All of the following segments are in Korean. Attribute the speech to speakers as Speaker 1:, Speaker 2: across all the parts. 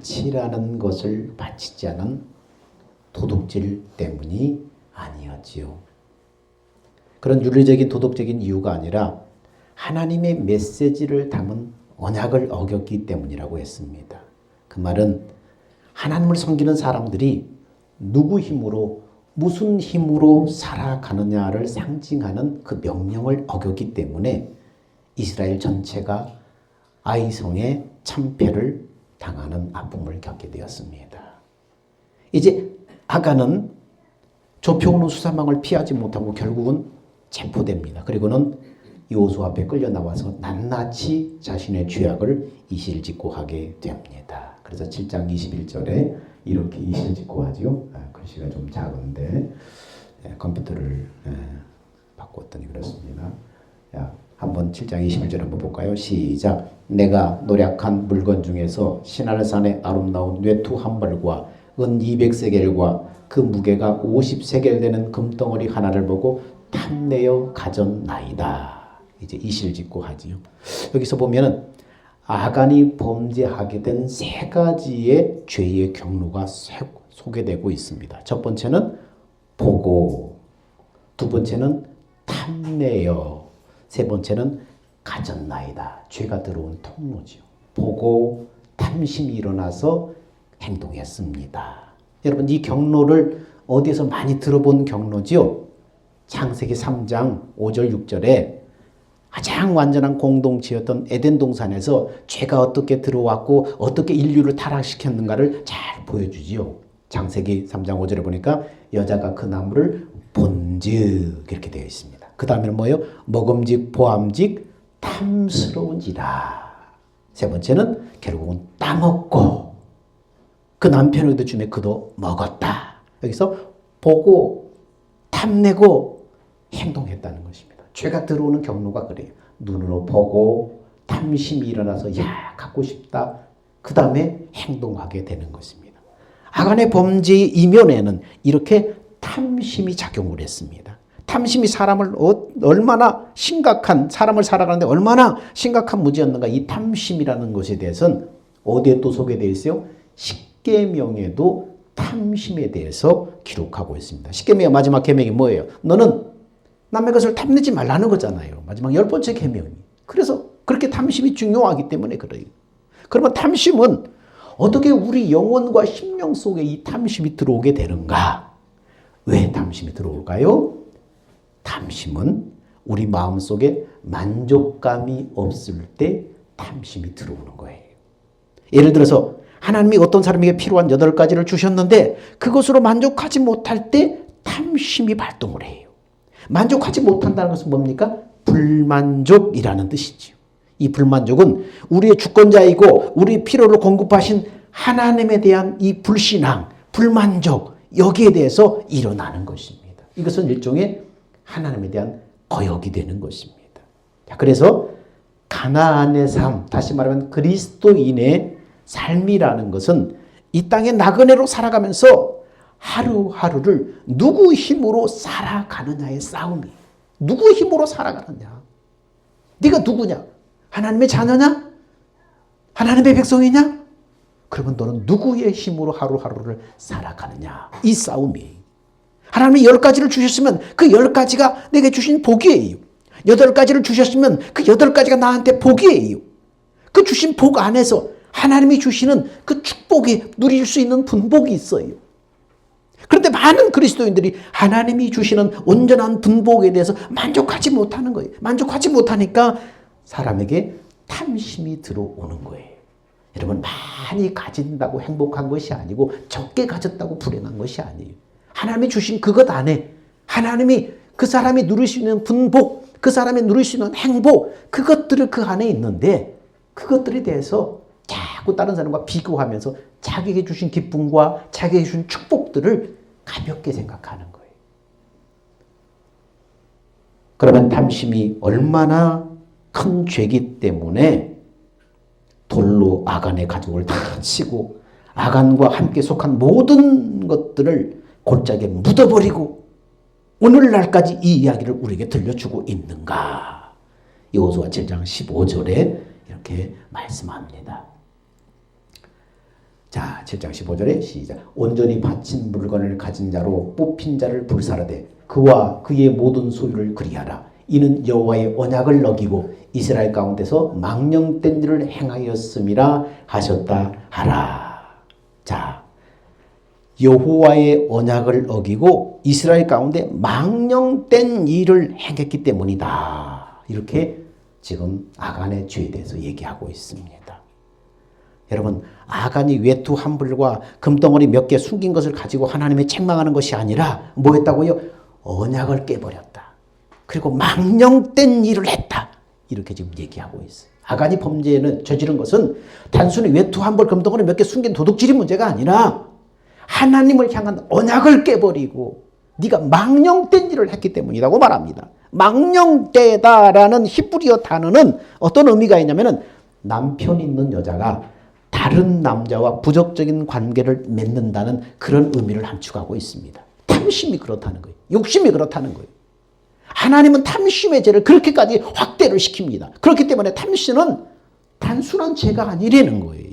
Speaker 1: 가치라는 것을 바치지 않은 도둑질 때문이 아니었지요. 그런 윤리적인 도덕적인 이유가 아니라 하나님의 메시지를 담은 언약을 어겼기 때문이라고 했습니다. 그 말은 하나님을 섬기는 사람들이 누구 힘으로 무슨 힘으로 살아가느냐를 상징하는 그 명령을 어겼기 때문에 이스라엘 전체가 아이성의 참패를 당하는 아픔을 겪게 되었습니다. 이제 아간은 좁혀오는 수사망을 피하지 못하고 결국은 체포됩니다. 그리고는 여호수아 앞에 끌려 나와서 낱낱이 자신의 죄악을 이실직고하게 됩니다. 그래서 7장 21절에 이렇게 이실직고하죠. 글씨가 좀 작은데 컴퓨터를 바꿨더니 그렇습니다. 한번 7장 21절 한번 볼까요? 시작. 내가 노략한 물건 중에서 시날산의 아름다운 뇌투 한 벌과 은 200세겔과 그 무게가 50세겔 되는 금덩어리 하나를 보고 탐내어 가졌나이다. 이제 이실직고하지요. 여기서 보면은 아간이 범죄하게 된 세 가지의 죄의 경로가 소개되고 있습니다. 첫 번째는 보고, 두 번째는 탐내어, 세 번째는 가졌나이다. 죄가 들어온 통로지요. 보고 탐심이 일어나서 행동했습니다. 여러분 이 경로를 어디에서 많이 들어본 경로지요? 창세기 3장 5절 6절에 가장 완전한 공동체였던 에덴 동산에서 죄가 어떻게 들어왔고 어떻게 인류를 타락시켰는가를 잘 보여주지요. 창세기 3장 5절에 보니까 여자가 그 나무를 본즉 이렇게 되어 있습니다. 그 다음에는 뭐예요? 먹음직 보암직 탐스러운지라. 세 번째는 결국은 따먹고 그 남편에게도 주매 그도 먹었다. 여기서 보고 탐내고 행동했다는 것입니다. 죄가 들어오는 경로가 그래요. 눈으로 보고 탐심이 일어나서 갖고 싶다. 그 다음에 행동하게 되는 것입니다. 아간의 범죄의 이면에는 이렇게 탐심이 작용을 했습니다. 탐심이 사람을 얼마나 심각한, 사람을 살아가는데 얼마나 심각한 문제였는가. 이 탐심이라는 것에 대해서는 어디에 또 소개되어 있어요? 십계명에도 탐심에 대해서 기록하고 있습니다. 십계명의 마지막 계명이 뭐예요? 너는 남의 것을 탐내지 말라는 거잖아요. 마지막 10번째 계명이. 그래서 그렇게 탐심이 중요하기 때문에 그래요. 그러면 탐심은 어떻게 우리 영혼과 심령 속에 이 탐심이 들어오게 되는가? 왜 탐심이 들어올까요? 탐심은 우리 마음속에 만족감이 없을 때 탐심이 들어오는 거예요. 예를 들어서 하나님이 어떤 사람에게 필요한 8가지를 주셨는데 그것으로 만족하지 못할 때 탐심이 발동을 해요. 만족하지 못한다는 것은 뭡니까? 불만족이라는 뜻이지요. 이 불만족은 우리의 주권자이고 우리 필요를 공급하신 하나님에 대한 이 불신앙, 불만족, 여기에 대해서 일어나는 것입니다. 이것은 일종의 하나님에 대한 거역이 되는 것입니다. 그래서 가나안의 삶, 다시 말하면 그리스도인의 삶이라는 것은 이 땅의 나그네로 살아가면서 하루하루를 누구 힘으로 살아가느냐의 싸움이에요. 누구 힘으로 살아가느냐? 네가 누구냐? 하나님의 자녀냐? 하나님의 백성이냐? 그러면 너는 누구의 힘으로 하루하루를 살아가느냐? 이 싸움이에요. 하나님이 10가지를 주셨으면 그 10가지가 내게 주신 복이에요. 8가지를 주셨으면 그 8가지가 나한테 복이에요. 그 주신 복 안에서 하나님이 주시는 그 축복이 누릴 수 있는 분복이 있어요. 그런데 많은 그리스도인들이 하나님이 주시는 온전한 분복에 대해서 만족하지 못하는 거예요. 만족하지 못하니까 사람에게 탐심이 들어오는 거예요. 여러분 많이 가진다고 행복한 것이 아니고 적게 가졌다고 불행한 것이 아니에요. 하나님이 주신 그것 안에 하나님이 그 사람이 누릴 수 있는 분복, 그 사람이 누릴 수 있는 행복, 그것들을 그 안에 있는데 그것들에 대해서 자꾸 다른 사람과 비교하면서 자기에게 주신 기쁨과 자기에게 주신 축복들을 가볍게 생각하는 거예요. 그러면 탐심이 얼마나 큰 죄이기 때문에 돌로 아간의 가족을 다 치고 아간과 함께 속한 모든 것들을 골짜기에 묻어버리고 오늘날까지 이 이야기를 우리에게 들려주고 있는가? 여호수아 7장 15절에 이렇게 말씀합니다. 자, 7장 15절에 시작. 온전히 바친 물건을 가진 자로 뽑힌 자를 불사르되 그와 그의 모든 소유를 그리하라. 이는 여호와의 언약을 어기고 이스라엘 가운데서 망령된 일을 행하였음이라 하셨다 하라. 자, 여호와의 언약을 어기고 이스라엘 가운데 망령된 일을 행했기 때문이다. 이렇게 지금 아간의 죄에 대해서 얘기하고 있습니다. 여러분, 아간이 외투 한 벌과 금덩어리 몇 개 숨긴 것을 가지고 하나님을 책망하는 것이 아니라 뭐 했다고요? 언약을 깨버렸다. 그리고 망령된 일을 했다. 이렇게 지금 얘기하고 있어요. 아간이 범죄는 저지른 것은 단순히 외투 한 벌, 금덩어리 몇 개 숨긴 도둑질이 문제가 아니라 하나님을 향한 언약을 깨버리고 네가 망령된 일을 했기 때문이라고 말합니다. 망령되다라는 히브리어 단어는 어떤 의미가 있냐면은 남편 있는 여자가 다른 남자와 부적절인 관계를 맺는다는 그런 의미를 함축하고 있습니다. 탐심이 그렇다는 거예요. 욕심이 그렇다는 거예요. 하나님은 탐심의 죄를 그렇게까지 확대를 시킵니다. 그렇기 때문에 탐심은 단순한 죄가 아니라는 거예요.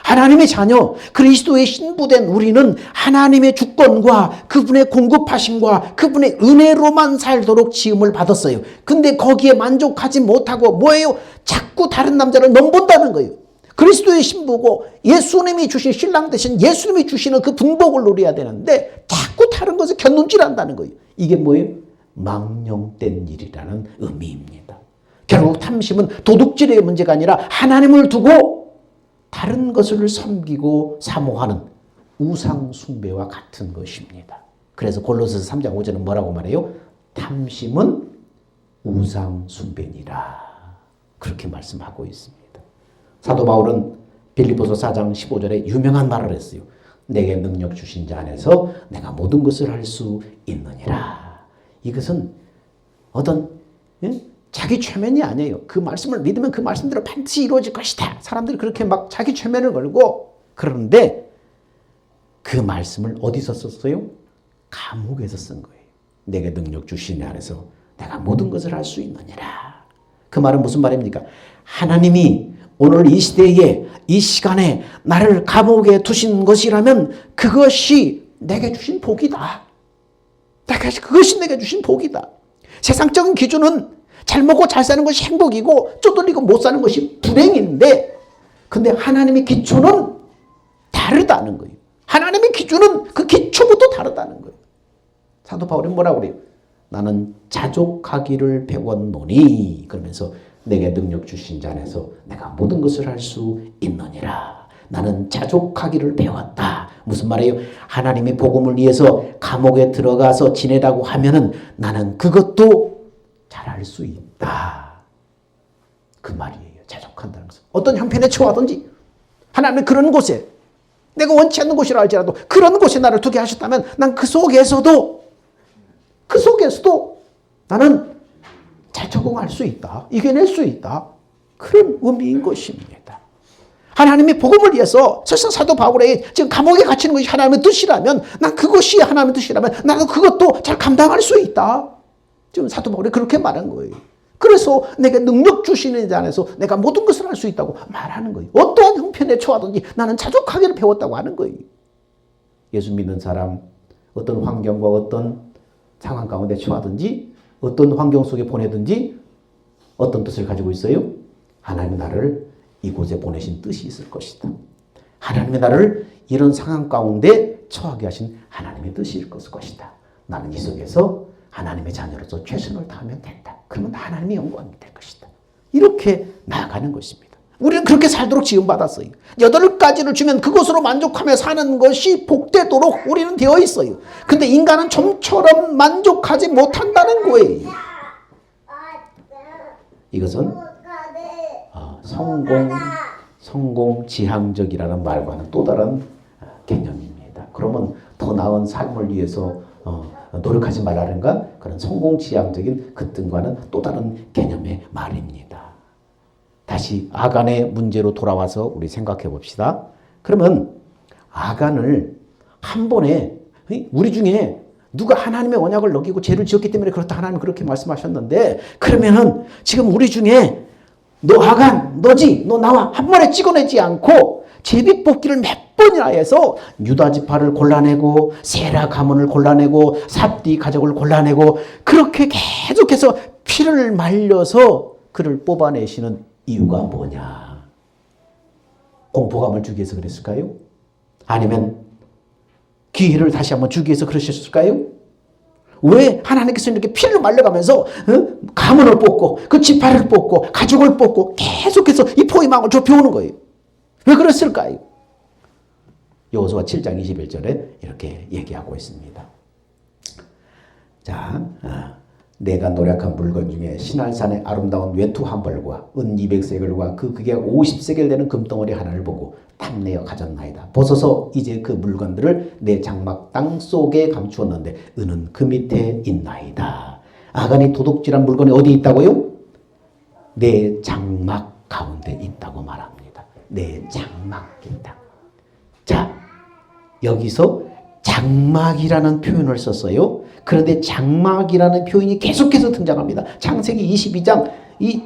Speaker 1: 하나님의 자녀, 그리스도의 신부된 우리는 하나님의 주권과 그분의 공급하심과 그분의 은혜로만 살도록 지음을 받았어요. 근데 거기에 만족하지 못하고 뭐예요? 자꾸 다른 남자를 넘본다는 거예요. 그리스도의 신부고 예수님이 주신 신랑 대신 예수님이 주시는 그 분복을 누려야 되는데 자꾸 다른 것을 견눈질한다는 거예요. 이게 뭐예요? 망령된 일이라는 의미입니다. 결국 탐심은 도둑질의 문제가 아니라 하나님을 두고 다른 것을 섬기고 사모하는 우상 숭배와 같은 것입니다. 그래서 골로새서 3장 5절은 뭐라고 말해요? 탐심은 우상 숭배니라. 그렇게 말씀하고 있습니다. 사도 바울은 빌립보서 4장 15절에 유명한 말을 했어요. 내게 능력 주신 자 안에서 내가 모든 것을 할 수 있느니라. 이것은 어떤 자기 최면이 아니에요. 그 말씀을 믿으면 그 말씀대로 반드시 이루어질 것이다. 사람들이 그렇게 막 자기 최면을 걸고 그러는데 그 말씀을 어디서 썼어요? 감옥에서 쓴 거예요. 내게 능력 주신 자 안에서 내가 모든 것을 할 수 있느니라. 그 말은 무슨 말입니까? 하나님이 오늘 이 시대에 이 시간에 나를 감옥에 두신 것이라면 그것이 내게 주신 복이다. 그것이 내게 주신 복이다. 세상적인 기준은 잘 먹고 잘 사는 것이 행복이고 쪼들리고 못 사는 것이 불행인데 근데 하나님의 기초는 다르다는 거예요. 하나님의 기준은 그 기초부터 다르다는 거예요. 사도 바울이 뭐라고 그래요? 나는 자족하기를 배웠노니 그러면서 내게 능력 주신 자 안에서 내가 모든 것을 할 수 있느니라. 나는 자족하기를 배웠다. 무슨 말이에요? 하나님의 복음을 위해서 감옥에 들어가서 지내라고 하면은 나는 그것도 잘할 수 있다. 그 말이에요. 자족한다는 것은. 어떤 형편에 처하든지 하나님의 그런 곳에 내가 원치 않는 곳이라 할지라도 그런 곳에 나를 두게 하셨다면 난 그 속에서도 나는 잘 적응할 수 있다. 이겨낼 수 있다. 그런 의미인 것입니다. 하나님의 복음을 위해서 설사 사도 바울의 지금 감옥에 갇히는 것이 하나님의 뜻이라면 난 그것이 하나님의 뜻이라면 나도 그것도 잘 감당할 수 있다. 지금 사도 바울이 그렇게 말한 거예요. 그래서 내게 능력 주시는 자 안에서 내가 모든 것을 할 수 있다고 말하는 거예요. 어떠한 형편에 처하든지 나는 자족하기를 배웠다고 하는 거예요. 예수 믿는 사람 어떤 환경과 어떤 상황 가운데 처하든지 어떤 환경 속에 보내든지 어떤 뜻을 가지고 있어요? 하나님이 나를 이곳에 보내신 뜻이 있을 것이다. 하나님이 나를 이런 상황 가운데 처하게 하신 하나님의 뜻이 있을 것이다. 나는 이 속에서 하나님의 자녀로서 최선을 다하면 된다. 그러면 하나님의 영광이 될 것이다. 이렇게 나아가는 것입니다. 우리는 그렇게 살도록 지음받았어요. 8가지를 주면 그것으로 만족하며 사는 것이 복되도록 우리는 되어 있어요. 근데 인간은 좀처럼 만족하지 못한다는 거예요. 이것은 성공지향적이라는 말과는 또 다른 개념입니다. 그러면 더 나은 삶을 위해서 노력하지 말라는가? 그런 성공지향적인 그 뜻과는 또 다른 개념의 말입니다. 다시 아간의 문제로 돌아와서 우리 생각해 봅시다. 그러면 아간을 한 번에 우리 중에 누가 하나님의 언약을 어기고 죄를 지었기 때문에 그렇다 하나님 그렇게 말씀하셨는데 그러면은 지금 우리 중에 너 아간 너지 너 나와 한 번에 찍어내지 않고 제비뽑기를 몇 번이나 해서 유다 지파를 골라내고 세라 가문을 골라내고 삽디 가족을 골라내고 그렇게 계속해서 피를 말려서 그를 뽑아내시는 이유가 뭐냐? 공포감을 주기 위해서 그랬을까요? 아니면 기회를 다시 한번 주기 위해서 그러셨을까요? 왜 하나님께서 이렇게 피를 말려가면서 가문을 뽑고 그 지파를 뽑고 가족을 뽑고 계속해서 이 포위망을 좁혀오는 거예요? 왜 그랬을까요? 여호수아 7장 21절에 이렇게 얘기하고 있습니다. 자, 내가 노력한 물건 중에 시날산의 아름다운 외투 한 벌과 은 200세겔과 그 극약 50세겔 되는 금덩어리 하나를 보고 탐내어 가졌나이다. 보소서 이제 그 물건들을 내 장막 땅 속에 감추었는데 은은 그 밑에 있나이다. 아간이 도둑질한 물건이 어디 있다고요? 내 장막 가운데 있다고 말합니다. 내 장막에 있다. 자, 여기서 장막이라는 표현을 썼어요. 그런데 장막이라는 표현이 계속해서 등장합니다. 창세기 22장,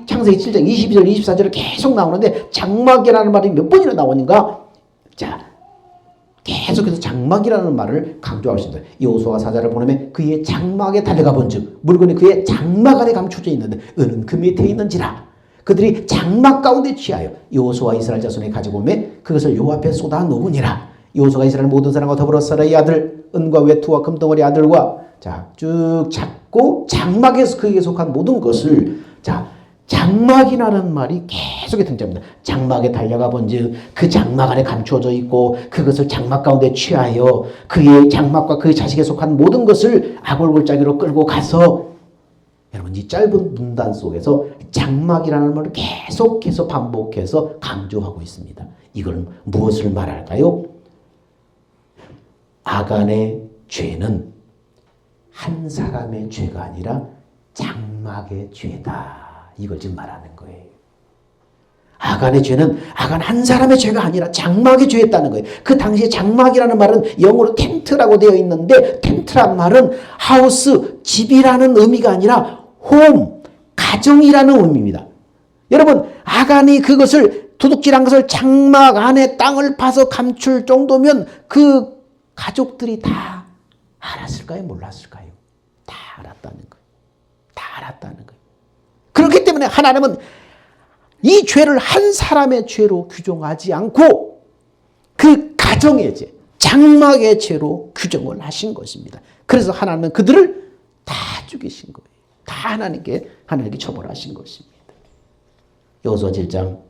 Speaker 1: 창세기 7장 22절, 24절에 계속 나오는데 장막이라는 말이 몇 번이나 나오는가? 자, 계속해서 장막이라는 말을 강조하십니다. 여호수아 사자를 보내면 그의 장막에 달려가 본즉 물건이 그의 장막 안에 감춰져 있는데 은은 그 밑에 있는지라. 그들이 장막 가운데 취하여 여호수아 이스라엘 자손이 가지고 오매 그것을 요 앞에 쏟아 놓으니라. 여호수아가 이스라엘 모든 사람과 더불어 사라의 아들 은과 외투와 금덩어리 아들과 자 쭉 잡고 장막에서 그에게 속한 모든 것을 자 장막이라는 말이 계속에 등장합니다. 장막에 달려가 본즉 그 장막 안에 감추어져 있고 그것을 장막 가운데 취하여 그의 장막과 그의 자식에 속한 모든 것을 아골골짜기로 끌고 가서 여러분 이 짧은 문단 속에서 장막이라는 말을 계속해서 반복해서 강조하고 있습니다. 이걸 무엇을 말할까요? 아간의 죄는 한 사람의 죄가 아니라 장막의 죄다. 이걸 지금 말하는 거예요. 아간의 죄는 아간 한 사람의 죄가 아니라 장막의 죄였다는 거예요. 그 당시에 장막이라는 말은 영어로 텐트라고 되어 있는데 텐트란 말은 하우스, 집이라는 의미가 아니라 홈, 가정이라는 의미입니다. 여러분 아간이 그것을 도둑질한 것을 장막 안에 땅을 파서 감출 정도면 그 가족들이 다 알았을까요? 몰랐을까요? 다 알았다는 거예요. 다 알았다는 거예요. 그렇기 때문에 하나님은 이 죄를 한 사람의 죄로 규정하지 않고 그 가정의 죄, 장막의 죄로 규정을 하신 것입니다. 그래서 하나님은 그들을 다 죽이신 거예요. 다 하나님께 처벌하신 것입니다. 여호수아 7장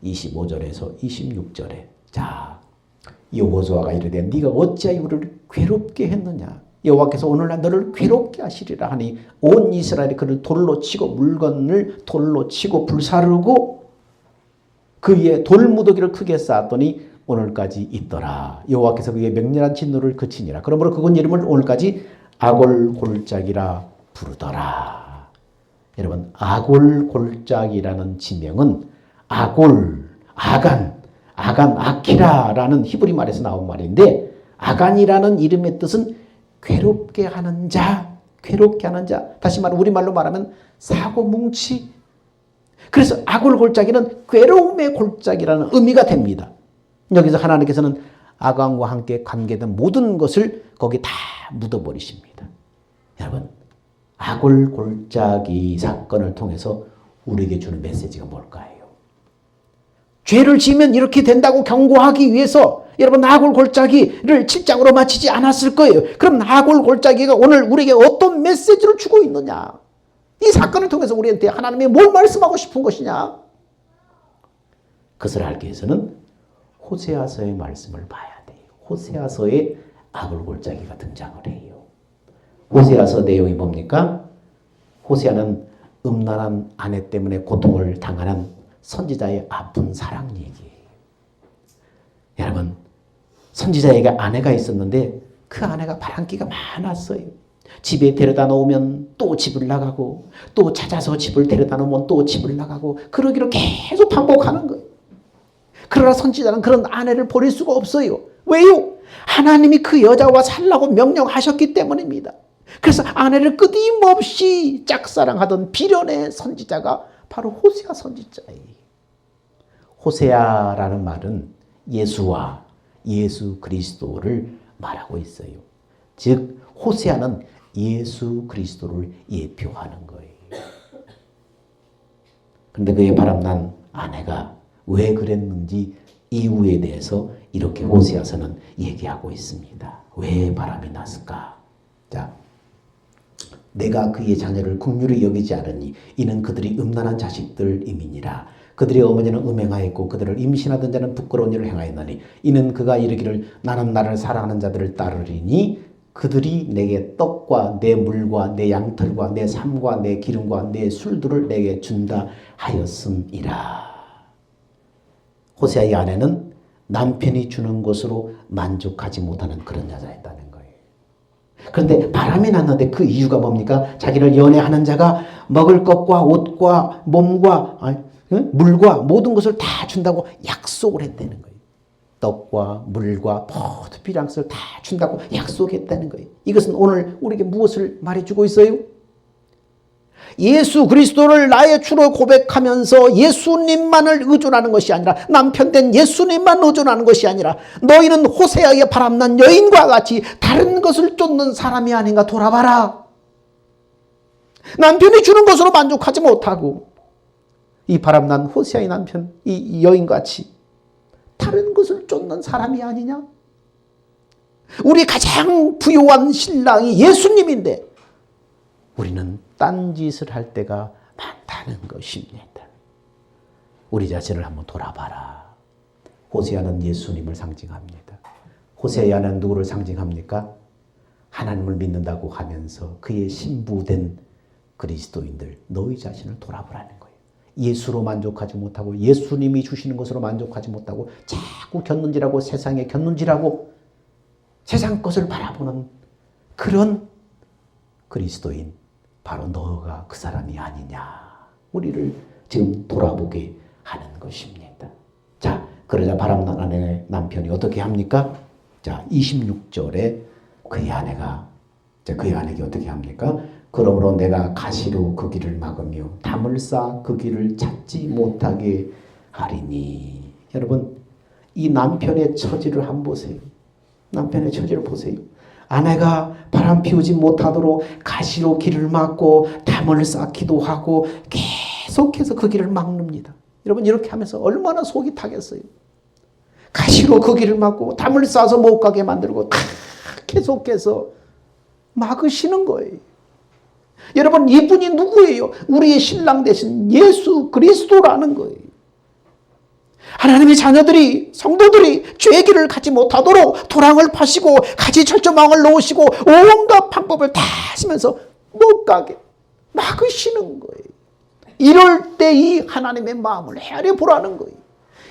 Speaker 1: 25절에서 26절에 자 여호수아가 이르되 네가 어찌하여 우리를 괴롭게 했느냐 여호와께서 오늘날 너를 괴롭게 하시리라 하니 온 이스라엘이 그를 돌로 치고 물건을 돌로 치고 불사르고 그 위에 돌무더기를 크게 쌓았더니 오늘까지 있더라. 여호와께서 그의 맹렬한 진노를 그치니라. 그러므로 그곳 이름을 오늘까지 아골골짜기라 부르더라. 여러분 아골골짜기라는 지명은 아간, 아키라라는 히브리 말에서 나온 말인데 아간이라는 이름의 뜻은 괴롭게 하는 자, 다시 말해 우리말로 말하면 사고뭉치. 그래서 아골골짜기는 괴로움의 골짜기라는 의미가 됩니다. 여기서 하나님께서는 아간과 함께 관계된 모든 것을 거기 다 묻어버리십니다. 여러분 아골골짜기 사건을 통해서 우리에게 주는 메시지가 뭘까요? 죄를 지으면 이렇게 된다고 경고하기 위해서 여러분 아골골짜기를 7장으로 마치지 않았을 거예요. 그럼 아골골짜기가 오늘 우리에게 어떤 메시지를 주고 있느냐? 이 사건을 통해서 우리한테 하나님이 뭘 말씀하고 싶은 것이냐? 그것을 알기 위해서는 호세아서의 말씀을 봐야 돼요. 호세아서에 아골골짜기가 등장을 해요. 호세아서 내용이 뭡니까? 호세아는 음란한 아내 때문에 고통을 당하는 선지자의 아픈 사랑 얘기예요. 여러분 선지자에게 아내가 있었는데 그 아내가 바람기가 많았어요. 집에 데려다 놓으면 또 집을 나가고 또 찾아서 집을 데려다 놓으면 또 집을 나가고 그러기로 계속 반복하는 거예요. 그러나 선지자는 그런 아내를 버릴 수가 없어요. 왜요? 하나님이 그 여자와 살라고 명령하셨기 때문입니다. 그래서 아내를 끊임없이 짝사랑하던 비련의 선지자가 바로 호세아 선지자예요. 호세아라는 말은 예수와 예수 그리스도를 말하고 있어요. 즉 호세아는 예수 그리스도를 예표하는 거예요. 그런데 그의 바람난 아내가 왜 그랬는지 이유에 대해서 이렇게 호세아서는 얘기하고 있습니다. 왜 바람이 났을까? 자, 내가 그의 자녀를 긍휼히 여기지 않으니 이는 그들이 음란한 자식들임이니라. 그들의 어머니는 음행하였고 그들을 임신하던 자는 부끄러운 일을 행하였나니 이는 그가 이르기를 나는 나를 사랑하는 자들을 따르리니 그들이 내게 떡과 내 물과 내 양털과 내 삶과 내 기름과 내 술들을 내게 준다 하였음이라. 호세아의 아내는 남편이 주는 것으로 만족하지 못하는 그런 여자였다는 거예요. 그런데 바람이 났는데 그 이유가 뭡니까? 자기를 연애하는 자가 먹을 것과 옷과 몸과 물과 모든 것을 다 준다고 약속을 했다는 거예요. 떡과 물과 모든 필요한 것을 다 준다고 약속했다는 거예요. 이것은 오늘 우리에게 무엇을 말해주고 있어요? 예수 그리스도를 나의 주로 고백하면서 예수님만을 의존하는 것이 아니라 남편된 예수님만 의존하는 것이 아니라 너희는 호세아의 바람난 여인과 같이 다른 것을 쫓는 사람이 아닌가 돌아봐라. 남편이 주는 것으로 만족하지 못하고 이 바람난 호세아의 남편 이 여인같이 다른 것을 쫓는 사람이 아니냐? 우리 가장 부유한 신랑이 예수님인데 우리는 딴짓을 할 때가 많다는 것입니다. 우리 자신을 한번 돌아봐라. 호세아는 예수님을 상징합니다. 호세아는 누구를 상징합니까? 하나님을 믿는다고 하면서 그의 신부된 그리스도인들, 너희 자신을 돌아보라는 거예요. 예수로 만족하지 못하고 예수님이 주시는 것으로 만족하지 못하고 자꾸 곁눈질하고 세상에 곁눈질하고 세상 것을 바라보는 그런 그리스도인, 바로 너가 그 사람이 아니냐. 우리를 지금 돌아보게 하는 것입니다. 자, 그러자 바람난 아내의 남편이 어떻게 합니까? 자, 26절에 그의 아내에게 어떻게 합니까? 그러므로 내가 가시로 그 길을 막으며 담을 쌓아 그 길을 찾지 못하게 하리니. 여러분, 이 남편의 처지를 한번 보세요. 남편의 처지를 보세요. 아내가 바람 피우지 못하도록 가시로 길을 막고 담을 쌓기도 하고 계속해서 그 길을 막습니다. 여러분, 이렇게 하면서 얼마나 속이 타겠어요. 가시로 그 길을 막고 담을 쌓아서 못 가게 만들고 계속해서 막으시는 거예요. 여러분, 이분이 누구예요? 우리의 신랑 되신 예수 그리스도라는 거예요. 하나님의 자녀들이, 성도들이 죄의 길을 가지 못하도록 도랑을 파시고 가지 철조망을 놓으시고 온갖 방법을 다 하시면서 못 가게 막으시는 거예요. 이럴 때 이 하나님의 마음을 헤아려 보라는 거예요.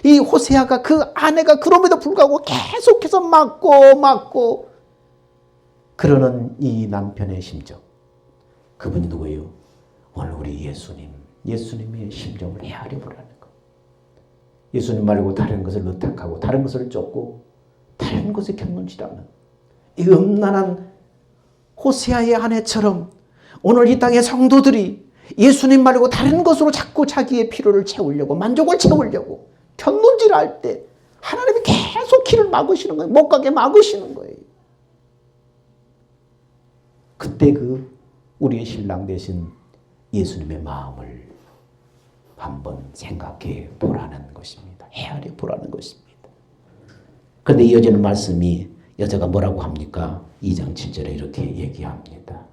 Speaker 1: 이 호세아가 그 아내가 그럼에도 불구하고 계속해서 막고 그러는 이 남편의 심정, 그분이 누구예요? 오늘 우리 예수님의 심정을 헤아려 보라는 거예요. 예수님 말고 다른 것을 의탁하고 다른 것을 쫓고 다른 것에 곁눈질하는 이 음란한 호세아의 아내처럼 오늘 이 땅의 성도들이 예수님 말고 다른 것으로 자꾸 자기의 필요를 채우려고, 만족을 채우려고 곁눈질할 때 하나님이 계속 길을 막으시는 거예요. 못 가게 막으시는 거예요. 그때 우리의 신랑 되신 예수님의 마음을 한번 생각해 보라는 것입니다. 헤아려 보라는 것입니다. 그런데 이어지는 말씀이 여자가 뭐라고 합니까? 2장 7절에 이렇게 얘기합니다.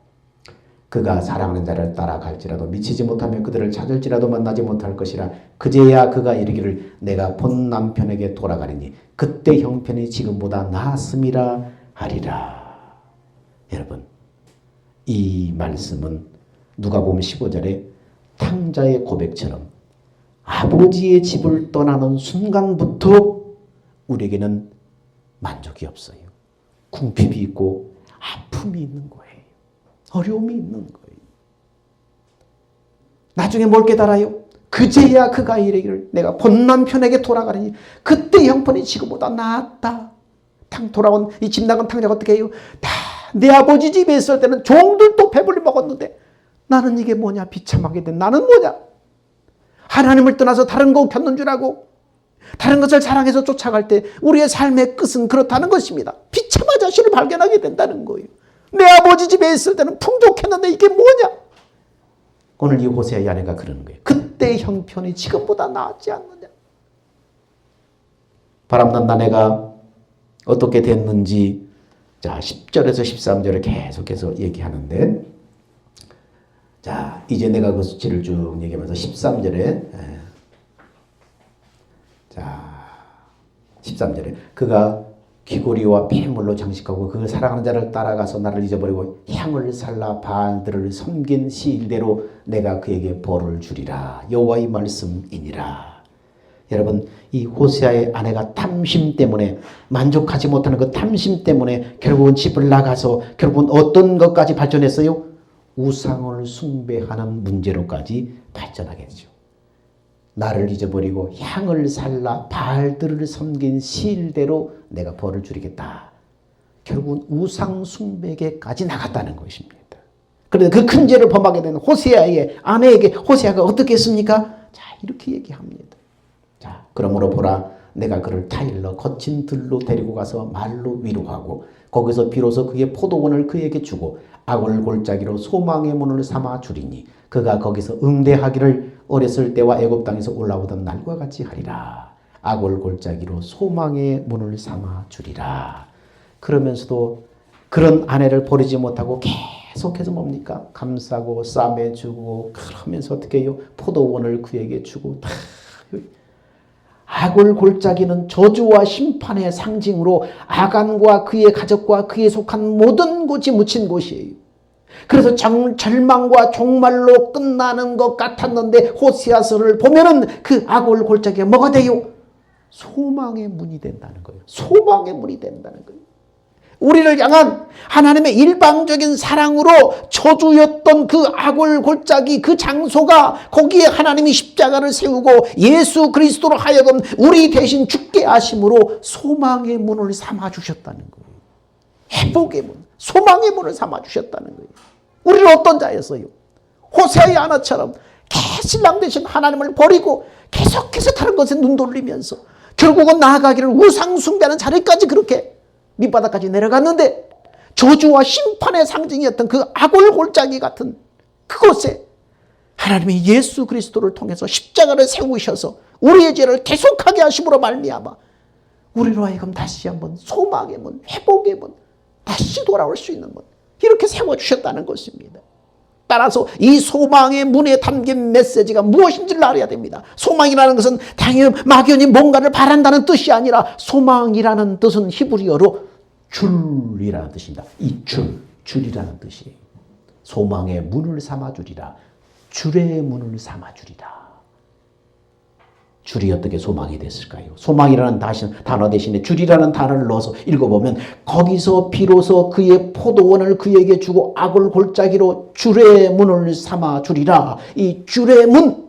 Speaker 1: 그가 사랑하는 자를 따라갈지라도 미치지 못하며 그들을 찾을지라도 만나지 못할 것이라. 그제야 그가 이르기를 내가 본 남편에게 돌아가리니 그때 형편이 지금보다 나았음이라 하리라. 여러분, 이 말씀은 누가복음 15절에 탕자의 고백처럼 아버지의 집을 떠나는 순간부터 우리에게는 만족이 없어요. 궁핍이 있고 아픔이 있는 거예요. 어려움이 있는 거예요. 나중에 뭘 깨달아요? 그제야 그가 이르기를 내가 본 남편에게 돌아가리니 그때 형편이 지금보다 나았다. 돌아온 이 집 나간 탕자가 어떻게 해요? 다 내 아버지 집에 있을 때는 종들도 배불리 먹었는데 나는 이게 뭐냐? 비참하게 된 나는 뭐냐? 하나님을 떠나서 다른 거 겪는 줄 알고 다른 것을 사랑해서 쫓아갈 때 우리의 삶의 끝은 그렇다는 것입니다. 비참한 자신을 발견하게 된다는 거예요. 내 아버지 집에 있을 때는 풍족했는데 이게 뭐냐? 오늘 이 호세아의 아내가 그러는 거예요. 그때 형편이 지금보다 나았지 않느냐? 바람난 아내가 어떻게 됐는지 자 10절에서 13절에 계속해서 얘기하는데 자 이제 내가 그 수치를 쭉 얘기하면서 13절에 자 13절에 그가 귀고리와 폐물로 장식하고 그 사랑하는 자를 따라가서 나를 잊어버리고 향을 살라 바알들을 섬긴 시일대로 내가 그에게 벌을 주리라. 여호와의 말씀이니라. 여러분 이 호세아의 아내가 탐심 때문에 만족하지 못하는 그 탐심 때문에 결국은 집을 나가서 결국은 어떤 것까지 발전했어요? 우상을 숭배하는 문제로까지 발전하겠죠. 나를 잊어버리고 향을 살라 바알들을 섬긴 시일대로 내가 벌을 주리겠다. 결국은 우상 숭배에게까지 나갔다는 것입니다. 그런데 그 큰 죄를 범하게 된 호세아의 아내에게 호세아가 어떻게 했습니까? 자 이렇게 얘기합니다. 자 그러므로 보라 내가 그를 타일러 거친 들로 데리고 가서 말로 위로하고 거기서 비로소 그의 포도원을 그에게 주고 악을 골짜기로 소망의 문을 삼아 주리니 그가 거기서 응대하기를 어렸을 때와 애굽 땅에서 올라오던 날과 같이 하리라. 악을 골짜기로 소망의 문을 삼아 주리라. 그러면서도 그런 아내를 버리지 못하고 계속해서 뭡니까? 감싸고 싸매주고 그러면서 어떻게 해요? 포도원을 그에게 주고 악을 골짜기는 저주와 심판의 상징으로 아간과 그의 가족과 그에 속한 모든 곳이 묻힌 곳이에요. 그래서 절망과 종말로 끝나는 것 같았는데 호세아서를 보면은 그 악을 골짜기가 뭐가 돼요? 소망의 문이 된다는 거예요. 소망의 문이 된다는 거예요. 우리를 향한 하나님의 일방적인 사랑으로 저주였던 그 악을 골짜기 그 장소가 거기에 하나님이 십자가를 세우고 예수 그리스도로 하여금 우리 대신 죽게 하심으로 소망의 문을 삼아 주셨다는 거예요. 회복의 문, 소망의 문을 삼아 주셨다는 거예요. 우리는 어떤 자였어요? 호세아의 아내처럼 신랑 되신 하나님을 버리고 계속해서 다른 것에 눈 돌리면서 결국은 나아가기를 우상 숭배하는 자리까지 그렇게 밑바닥까지 내려갔는데 저주와 심판의 상징이었던 그 악을 골짜기 같은 그곳에 하나님이 예수 그리스도를 통해서 십자가를 세우셔서 우리의 죄를 대속하게 하심으로 말미암아 우리로 하여금 다시 한번 소망의 문, 회복의 문, 다시 돌아올 수 있는 문 이렇게 세워주셨다는 것입니다. 따라서 이 소망의 문에 담긴 메시지가 무엇인지를 알아야 됩니다. 소망이라는 것은 당연히 막연히 뭔가를 바란다는 뜻이 아니라 소망이라는 뜻은 히브리어로 줄이라는 뜻입니다. 이 줄이라는 뜻이에요. 소망의 문을 삼아주리라. 줄의 문을 삼아주리라. 줄이 어떻게 소망이 됐을까요? 소망이라는 단어 대신에 줄이라는 단어를 넣어서 읽어보면 거기서 비로소 그의 포도원을 그에게 주고 악을 골짜기로 줄의 문을 삼아주리라. 이 줄의 문,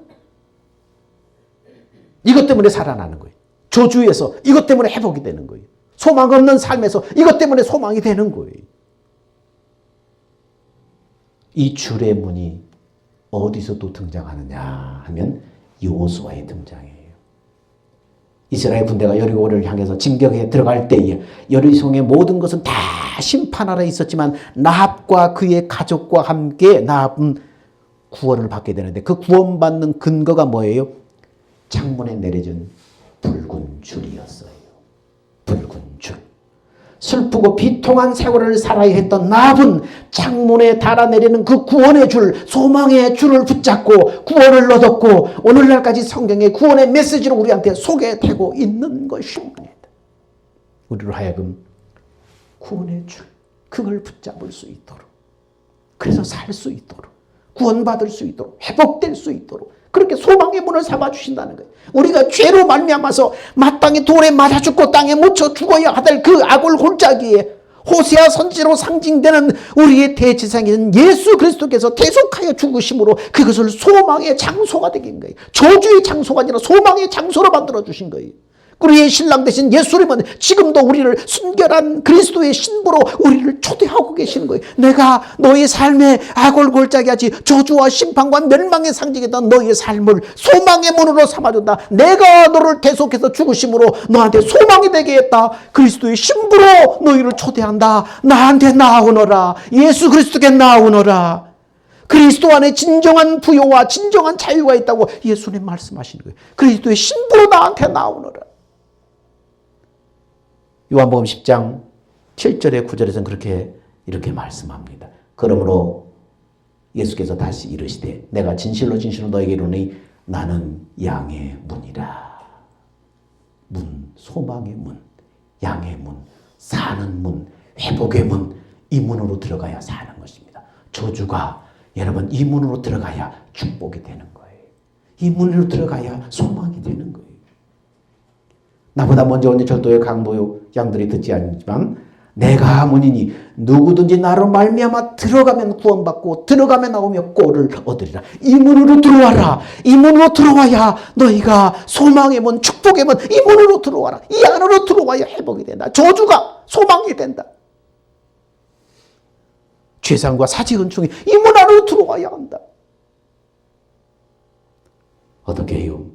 Speaker 1: 이것 때문에 살아나는 거예요. 저주에서 이것 때문에 회복이 되는 거예요. 소망 없는 삶에서 이것 때문에 소망이 되는 거예요. 이 줄의 문이 어디서 또 등장하느냐 하면 여호수아의 등장이에요. 이스라엘 군대가 여리고를 향해서 진격에 들어갈 때에 여리송의 모든 것은 다 심판 아래 있었지만 나합과 그의 가족과 함께 나합은 구원을 받게 되는데 그 구원받는 근거가 뭐예요? 창문에 내려진 붉은 줄이었어요. 붉은 줄. 슬프고 비통한 세월을 살아야 했던 나합은 창문에 달아내리는 그 구원의 줄, 소망의 줄을 붙잡고 구원을 얻었고 오늘날까지 성경의 구원의 메시지로 우리한테 소개되고 있는 것입니다. 우리로 하여금 구원의 줄, 그걸 붙잡을 수 있도록, 그래서 살 수 있도록, 구원받을 수 있도록, 회복될 수 있도록 그렇게 소망의 문을 삼아주신다는 거예요. 우리가 죄로 말미암아서 마땅히 돌에 맞아 죽고 땅에 묻혀 죽어야 할 그 악을 골짜기에 호세아 선지로 상징되는 우리의 대제사장인 예수 그리스도께서 대속하여 죽으심으로 그것을 소망의 장소가 되긴 거예요. 저주의 장소가 아니라 소망의 장소로 만들어 주신 거예요. 우리의 신랑 되신 예수님은 지금도 우리를 순결한 그리스도의 신부로 우리를 초대하고 계시는 거예요. 내가 너의 삶에 악을 골짜기 하지 저주와 심판과 멸망의 상징이던 너의 삶을 소망의 문으로 삼아준다. 내가 너를 대속해서 죽으심으로 너한테 소망이 되게 했다. 그리스도의 신부로 너희를 초대한다. 나한테 나오너라. 예수 그리스도께 나오너라. 그리스도 안에 진정한 부요와 진정한 자유가 있다고 예수님 말씀하시는 거예요. 그리스도의 신부로 나한테 나오너라. 요한복음 10장 7절에 9절에서는 이렇게 말씀합니다. 그러므로 예수께서 다시 이르시되 내가 진실로 진실로 너에게 이르노니 나는 양의 문이라. 문, 소망의 문, 양의 문, 사는 문, 회복의 문, 이 문으로 들어가야 사는 것입니다. 저주가 여러분 이 문으로 들어가야 축복이 되는 거예요. 이 문으로 들어가야 소망이 되는 거예요. 나보다 먼저 온 절도의 강도요 양들이 듣지 않지만 내가 문이니 누구든지 나로 말미암아 들어가면 구원받고 들어가면 나오며 꼴을 얻으리라. 이 문으로 들어와라. 이 문으로 들어와야 너희가 소망의 문, 축복의 문, 이 문으로 들어와라. 이 안으로 들어와야 회복이 된다. 저주가 소망이 된다. 죄상과 사지은총이 이 문 안으로 들어와야 한다. 어떻게 해요?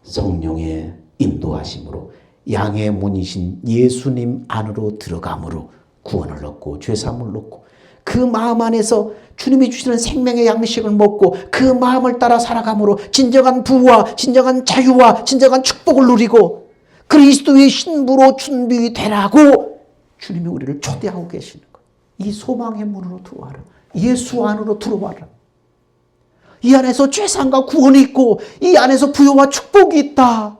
Speaker 1: 성령의 인도하심으로 양의 문이신 예수님 안으로 들어감으로 구원을 얻고 죄사함을 얻고 그 마음 안에서 주님이 주시는 생명의 양식을 먹고 그 마음을 따라 살아감으로 진정한 부와 진정한 자유와 진정한 축복을 누리고 그리스도의 신부로 준비되라고 주님이 우리를 초대하고 계시는 거예요. 이 소망의 문으로 들어와라. 예수 안으로 들어와라. 이 안에서 죄상과 구원이 있고 이 안에서 부요와 축복이 있다.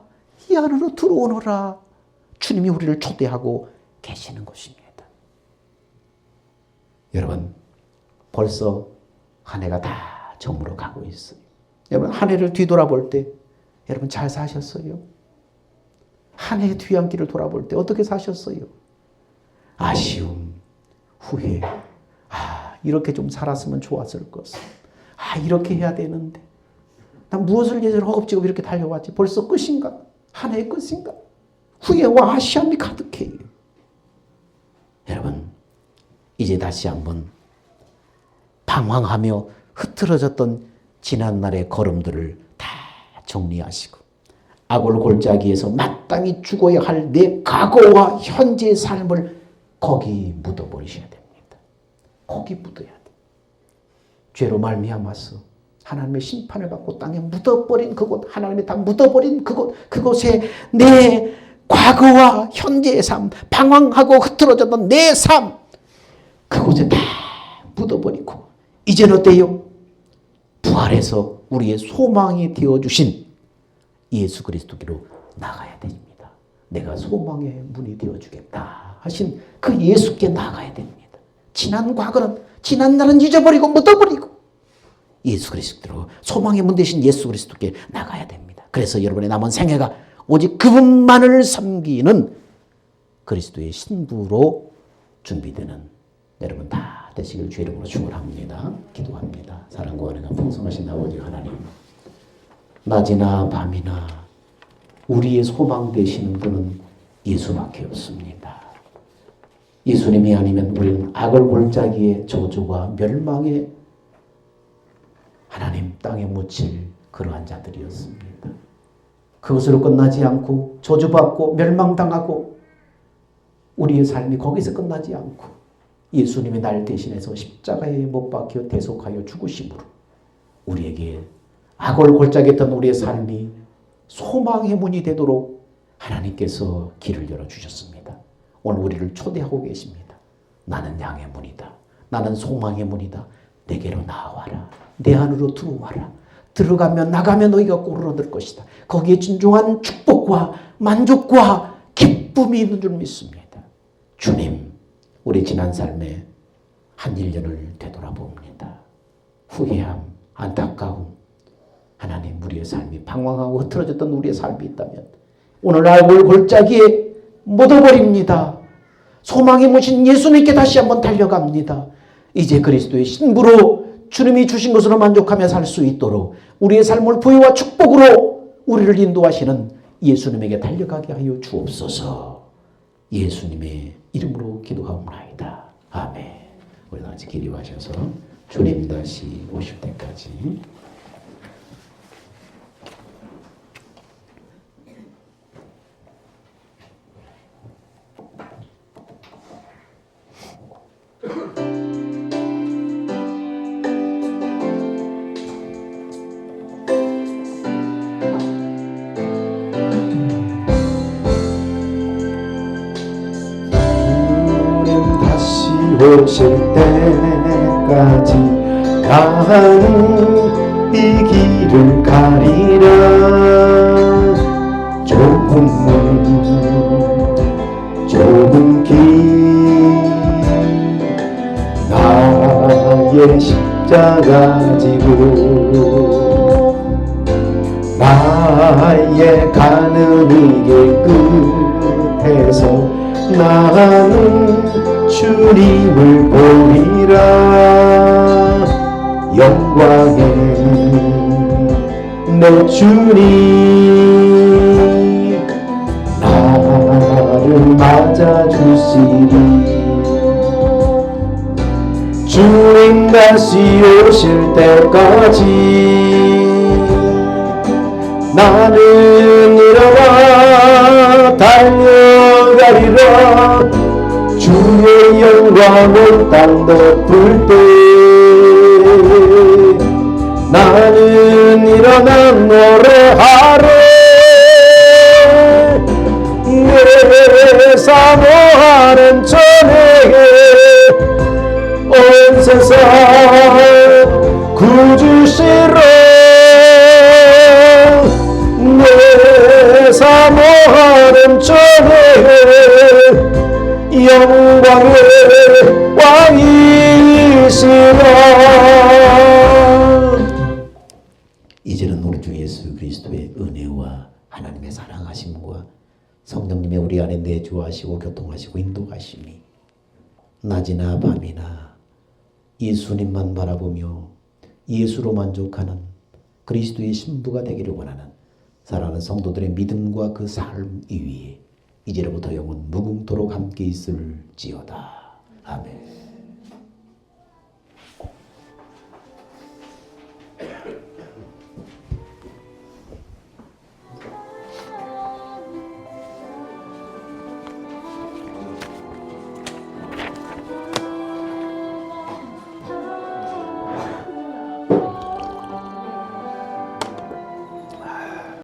Speaker 1: 이 안으로 들어오너라. 주님이 우리를 초대하고 계시는 것입니다. 여러분 벌써 한 해가 다 저물어 가고 있어요. 여러분 한 해를 뒤돌아볼 때 여러분 잘 사셨어요? 한 해 뒤안길을 돌아볼 때 어떻게 사셨어요? 아쉬움, 후회, 이렇게 좀 살았으면 좋았을 것을. 이렇게 해야 되는데 난 무엇을 예전에 허겁지겁 이렇게 달려왔지. 벌써 끝인가? 한 해의 끝인가? 후회와 아쉬움이 가득해요. 여러분 이제 다시 한번 방황하며 흐트러졌던 지난날의 걸음들을 다 정리하시고 악을 골짜기에서 마땅히 죽어야 할 내 과거와 현재의 삶을 거기 묻어버리셔야 됩니다. 거기 묻어야 돼. 죄로 말미암아서 하나님의 심판을 받고 땅에 묻어버린 그곳, 하나님이 다 묻어버린 그곳에 내 과거와 현재의 삶, 방황하고 흐트러졌던 내 삶, 그곳에 다 묻어버리고 이제는 어때요? 부활해서 우리의 소망이 되어주신 예수 그리스도께로 나가야 됩니다. 내가 소망의 문이 되어주겠다 하신 그 예수께 나가야 됩니다. 지난 과거는 지난 날은 잊어버리고 묻어버리고 예수 그리스도로 소망의 문 되신 예수 그리스도께 나가야 됩니다. 그래서 여러분의 남은 생애가 오직 그분만을 섬기는 그리스도의 신부로 준비되는 여러분 다 되시길 주 이름으로 축원합니다. 기도합니다. 사랑과 은혜가 풍성하신 아버지 하나님, 낮이나 밤이나 우리의 소망 되시는 분은 예수밖에 없습니다. 예수님이 아니면 우리는 악을 골짜기에 저주와 멸망의 하나님 땅에 묻힐 그러한 자들이었습니다. 그것으로 끝나지 않고 저주받고 멸망당하고 우리의 삶이 거기서 끝나지 않고 예수님이 날 대신해서 십자가에 못 박혀 대속하여 죽으심으로 우리에게 악을 골짜기에 있던 우리의 삶이 소망의 문이 되도록 하나님께서 길을 열어주셨습니다. 오늘 우리를 초대하고 계십니다. 나는 양의 문이다. 나는 소망의 문이다. 내게로 나와라. 내 안으로 들어와라. 들어가면 나가면 너희가 꼴을 얻을 것이다. 거기에 진정한 축복과 만족과 기쁨이 있는 줄 믿습니다. 주님, 우리 지난 삶에 한 1년을 되돌아봅니다. 후회함, 안타까움, 하나님 우리의 삶이 방황하고 흐트러졌던 우리의 삶이 있다면 오늘 악을 골짜기에 묻어버립니다. 소망이 무신 예수님께 다시 한번 달려갑니다. 이제 그리스도의 신부로 주님이 주신 것으로 만족하며 살 수 있도록 우리의 삶을 부유와 축복으로 우리를 인도하시는 예수님에게 달려가게 하여 주옵소서. 예수님의 이름으로 기도하옵나이다. 아멘. 우리 다 같이 기도하셔서 주님 다시 오실 때까지 오실 때까지 나는 이 길을 가리라. 좁은 길 나의 십자가 지고 나의 가는 이 길 끝에서 나는 주님을 보리라. 영광의 내 주님 나를 맞아주시리. 주님 다시 오실 때까지 나는 일어나 달려가리라. 주의 영광을 땅 덮을 때 나는 일어나 노래하리. 내 사모하는 전에 온 세상 구주시로 내 사모하는 전에 영광의 왕이시라. 이제는 우리 주 예수 그리스도의 은혜와 하나님의 사랑하심과 성령님의 우리 안에 내주하시고 교통하시고 인도하심이 낮이나 밤이나 예수님만 바라보며 예수로 만족하는 그리스도의 신부가 되기를 원하는 사랑하는 성도들의 믿음과 그 삶 위에 이제로부터 영원 무궁토록 함께 있을지어다. 아멘.